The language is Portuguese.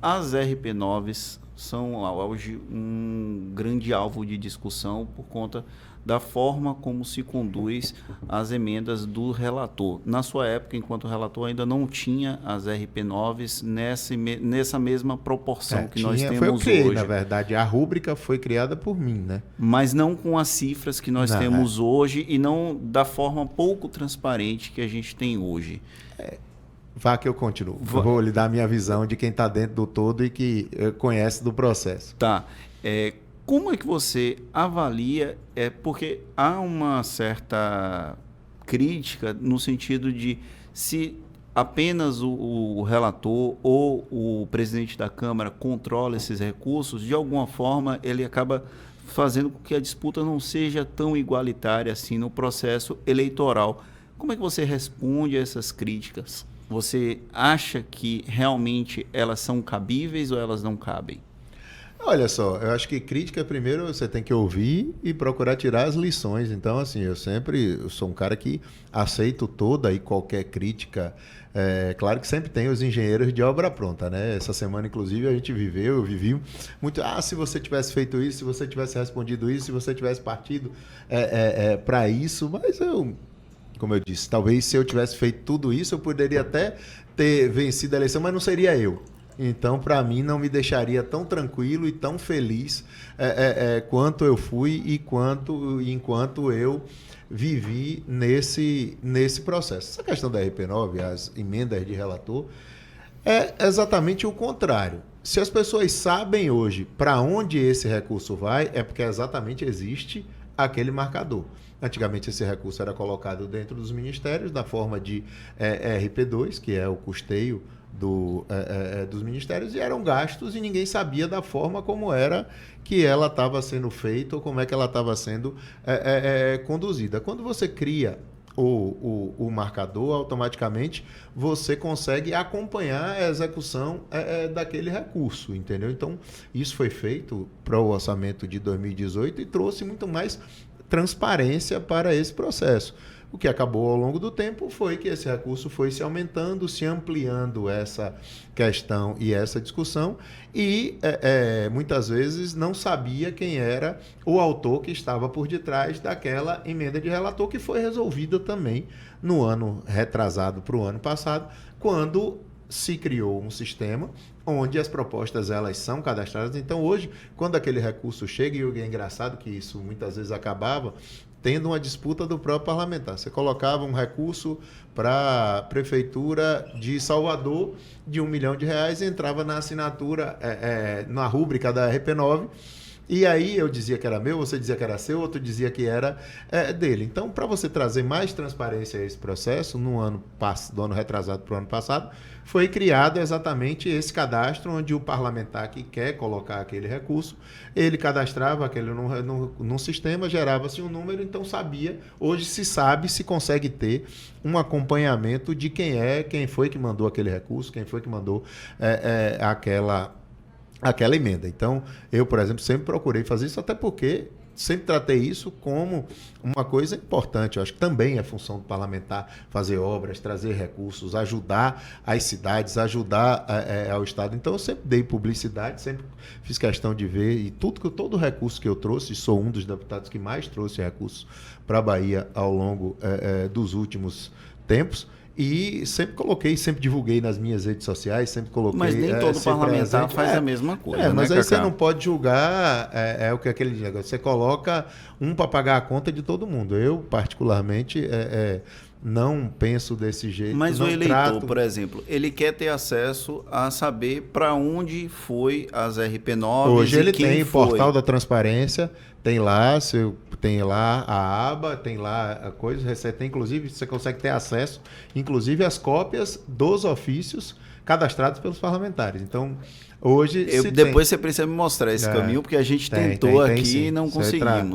as RP9s são hoje um grande alvo de discussão por conta da forma como se conduz as emendas do relator. Na sua época, enquanto relator, ainda não tinha as RP9s nessa mesma proporção que nós temos foi eu criei, hoje. Na verdade, a rúbrica foi criada por mim, né? Mas não com as cifras que nós temos hoje e não da forma pouco transparente que a gente tem hoje. Vá que eu continuo. Vou lhe dar a minha visão de quem está dentro do todo e que conhece do processo. Tá. Como é que você avalia? Porque há uma certa crítica no sentido de se apenas o relator ou o presidente da Câmara controla esses recursos, de alguma forma ele acaba fazendo com que a disputa não seja tão igualitária assim no processo eleitoral. Como é que você responde a essas críticas? Você acha que realmente elas são cabíveis ou elas não cabem? Olha só, eu acho que crítica, primeiro, você tem que ouvir e procurar tirar as lições. Então, assim, eu sou um cara que aceito toda e qualquer crítica. Claro que sempre tem os engenheiros de obra pronta, né? Essa semana, inclusive, eu vivi muito... se você tivesse feito isso, se você tivesse respondido isso, se você tivesse partido para isso. Mas como eu disse, talvez se eu tivesse feito tudo isso, eu poderia até ter vencido a eleição, mas não seria eu. Então, para mim, não me deixaria tão tranquilo e tão feliz quanto eu fui e enquanto eu vivi nesse processo. Essa questão da RP9, as emendas de relator, é exatamente o contrário. Se as pessoas sabem hoje para onde esse recurso vai, é porque exatamente existe aquele marcador. Antigamente, esse recurso era colocado dentro dos ministérios, na forma de RP2, que é o custeio dos ministérios, e eram gastos e ninguém sabia da forma como era que ela estava sendo feita ou como é que ela estava sendo conduzida. Quando você cria o marcador, automaticamente você consegue acompanhar a execução daquele recurso, entendeu? Então, isso foi feito para o orçamento de 2018 e trouxe muito mais transparência para esse processo. O que acabou ao longo do tempo foi que esse recurso foi se aumentando, se ampliando essa questão e essa discussão e muitas vezes não sabia quem era o autor que estava por detrás daquela emenda de relator, que foi resolvida também no ano retrasado para o ano passado, quando se criou um sistema onde as propostas elas são cadastradas. Então hoje, quando aquele recurso chega, e é engraçado que isso muitas vezes acabava tendo uma disputa do próprio parlamentar. Você colocava um recurso para a Prefeitura de Salvador de R$1 milhão, entrava na assinatura, na rúbrica da RP9, e aí eu dizia que era meu, você dizia que era seu, outro dizia que era dele. Então, para você trazer mais transparência a esse processo, do ano retrasado para o ano passado, foi criado exatamente esse cadastro, onde o parlamentar que quer colocar aquele recurso, ele cadastrava aquele num sistema, gerava-se um número, então hoje se sabe, se consegue ter um acompanhamento de quem foi que mandou aquele recurso, quem foi que mandou aquela emenda. Então, eu, por exemplo, sempre procurei fazer isso, até porque sempre tratei isso como uma coisa importante. Eu acho que também é função do parlamentar fazer obras, trazer recursos, ajudar as cidades, ajudar ao Estado. Então, eu sempre dei publicidade, sempre fiz questão de ver, e todo recurso que eu trouxe, sou um dos deputados que mais trouxe recursos para a Bahia ao longo dos últimos tempos. E sempre divulguei nas minhas redes sociais, sempre coloquei... Mas nem todo parlamentar faz a mesma coisa, mas né, aí Cacá? você não pode julgar o que aquele negócio. Você coloca para pagar a conta de todo mundo. Eu, particularmente, não penso desse jeito. Mas o eleitor, por exemplo, ele quer ter acesso a saber para onde foi as RP9 Hoje ele tem o foi. portal da transparência, tem lá a aba, tem lá a coisa, você tem, inclusive, você consegue ter acesso, inclusive, às cópias dos ofícios cadastrados pelos parlamentares. Então, hoje... Depois você precisa me mostrar esse caminho, porque a gente tentou aqui e não conseguimos.